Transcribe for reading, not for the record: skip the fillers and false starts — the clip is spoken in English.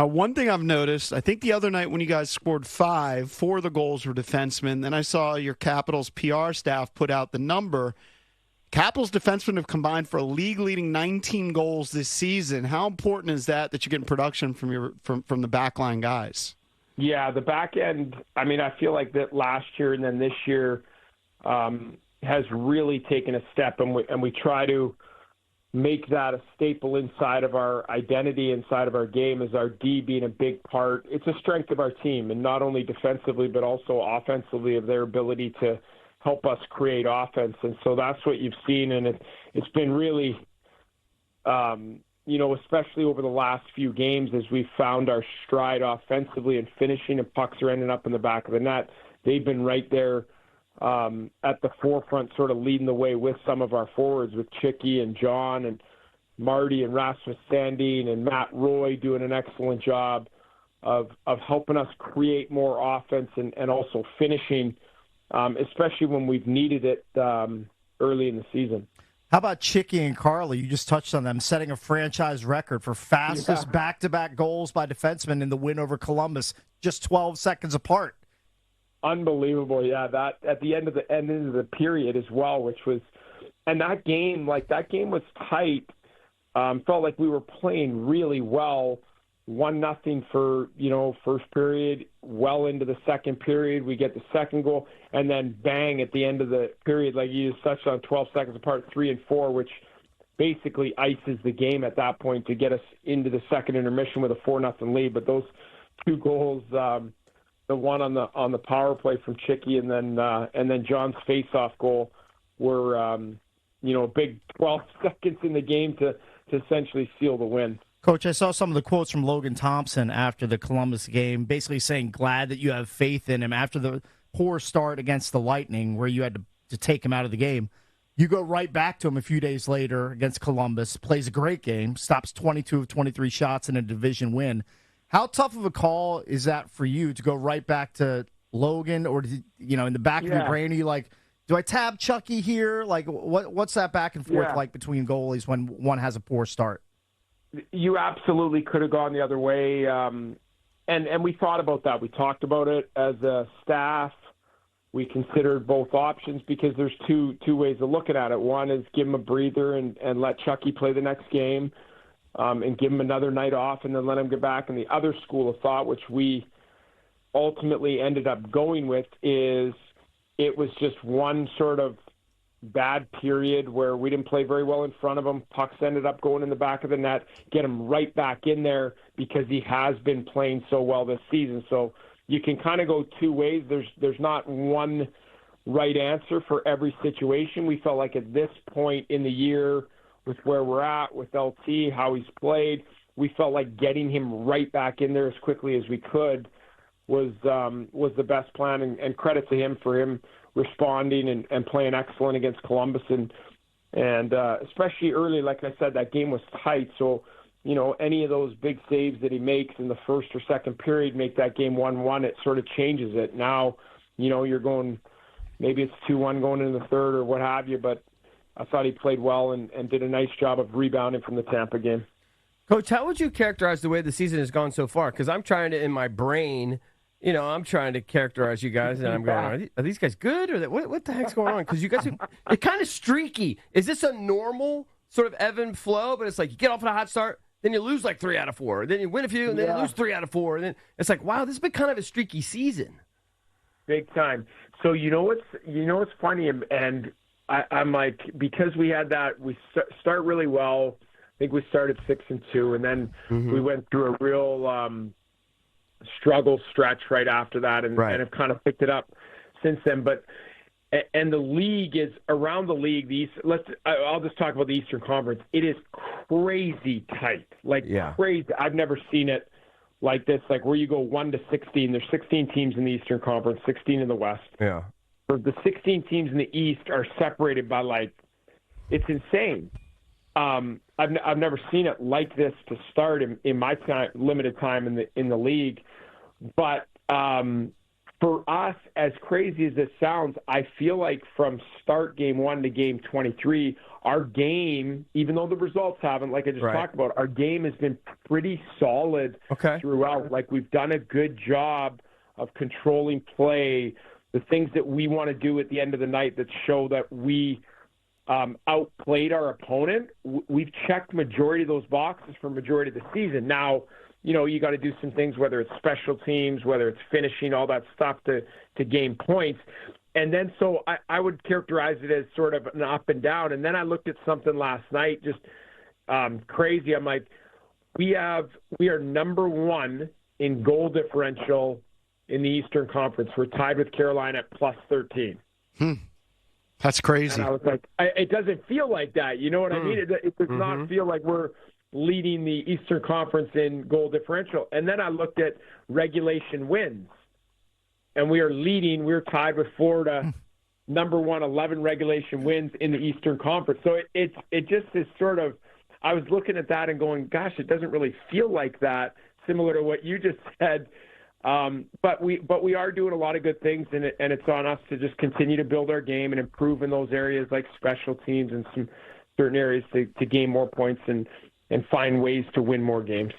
One thing I've noticed, I think the other night when you guys scored 5, 4 of the goals were defensemen. Then I saw your Capitals PR staff put out the number. Capitals defensemen have combined for a league-leading 19 goals this season. How important is that you're getting production from the backline guys? Yeah, the back end, I mean, I feel like that last year and then this year has really taken a step, and we try to make that a staple inside of our identity, inside of our game, as our D being a big part. It's a strength of our team, and not only defensively but also offensively, of their ability to help us create offense. And so that's what you've seen, and it's been really, especially over the last few games, as we've found our stride offensively and finishing, and pucks are ending up in the back of the net. They've been right there at the forefront, sort of leading the way with some of our forwards, with Chicky and John and Marty and Rasmus Sandin and Matt Roy doing an excellent job of helping us create more offense and also finishing, especially when we've needed it early in the season. How about Chicky and Carly? You just touched on them, setting a franchise record for fastest back-to-back goals by defensemen in the win over Columbus, just 12 seconds apart. Unbelievable, yeah. That at the end of the period as well, which was, and that game was tight. Felt like we were playing really well. 1-0 for first period. Well into the second period, we get the second goal, and then bang at the end of the period, like you just touched on, 12 seconds apart, 3 and 4, which basically ices the game at that point to get us into the second intermission with a 4-0 lead. But those two goals. The one on the power play from Chicky, and then John's face-off goal were a big 12 seconds in the game to essentially seal the win. Coach, I saw some of the quotes from Logan Thompson after the Columbus game, basically saying glad that you have faith in him after the poor start against the Lightning, where you had to take him out of the game. You go right back to him a few days later against Columbus, plays a great game, stops 22 of 23 shots in a division win. How tough of a call is that for you to go right back to Logan, or in the back of your brain, are you like, do I tab Chucky here? Like, what's that back and forth like between goalies when one has a poor start? You absolutely could have gone the other way, and we thought about that. We talked about it as a staff. We considered both options because there's two ways of looking at it. One is give him a breather and let Chucky play the next game. And give him another night off and then let him get back. And the other school of thought, which we ultimately ended up going with, is it was just one sort of bad period where we didn't play very well in front of him. Pucks ended up going in the back of the net, get him right back in there because he has been playing so well this season. So you can kind of go two ways. There's not one right answer for every situation. We felt like at this point in the year, with where we're at, with LT, how he's played, we felt like getting him right back in there as quickly as we could was the best plan, and credit to him for him responding and playing excellent against Columbus, and especially early, like I said, that game was tight, so any of those big saves that he makes in the first or second period make that game 1-1, it sort of changes it. Now, you're going, maybe it's 2-1 going into the third or what have you, but I thought he played well and did a nice job of rebounding from the Tampa game. Coach, how would you characterize the way the season has gone so far? Because I'm trying to, in my brain, I'm trying to characterize you guys, and I'm going, are these guys good? Or what the heck's going on? Because you guys are kind of streaky. Is this a normal sort of ebb and flow? But it's like you get off on a hot start, then you lose like 3 out of 4. Then you win a few, and then you lose 3 out of 4. And then it's like, wow, this has been kind of a streaky season. Big time. So what's funny, and I'm like, because we had that, we start really well. I think we started 6-2, and then we went through a real struggle stretch right after that, and have kind of picked it up since then. But and the league is around the league. I'll just talk about the Eastern Conference. It is crazy tight, crazy. I've never seen it like this. Like where you go 1-16. There's 16 teams in the Eastern Conference, 16 in the West. Yeah. The 16 teams in the East are separated by it's insane. I've never seen it like this to start in my limited time in the league. But for us, as crazy as this sounds, I feel like from start game 1 to game 23, our game, even though the results haven't, like I just talked about, our game has been pretty solid throughout. Like, we've done a good job of controlling play, the things that we want to do at the end of the night that show that we outplayed our opponent. We've checked majority of those boxes for majority of the season. Now, you got to do some things, whether it's special teams, whether it's finishing, all that stuff to gain points. And then so I would characterize it as sort of an up and down. And then I looked at something last night, just crazy. I'm like, we are number one in goal differential in the Eastern Conference. We're tied with Carolina at plus 13. That's crazy. And I was like, it doesn't feel like that. You know what I mean? It does not feel like we're leading the Eastern Conference in goal differential. And then I looked at regulation wins, and we are leading. We're tied with Florida, number one, 11 regulation wins in the Eastern Conference. So it just is sort of, I was looking at that and going, gosh, it doesn't really feel like that, similar to what you just said. But we are doing a lot of good things, and it's on us to just continue to build our game and improve in those areas like special teams and some certain areas to gain more points and find ways to win more games.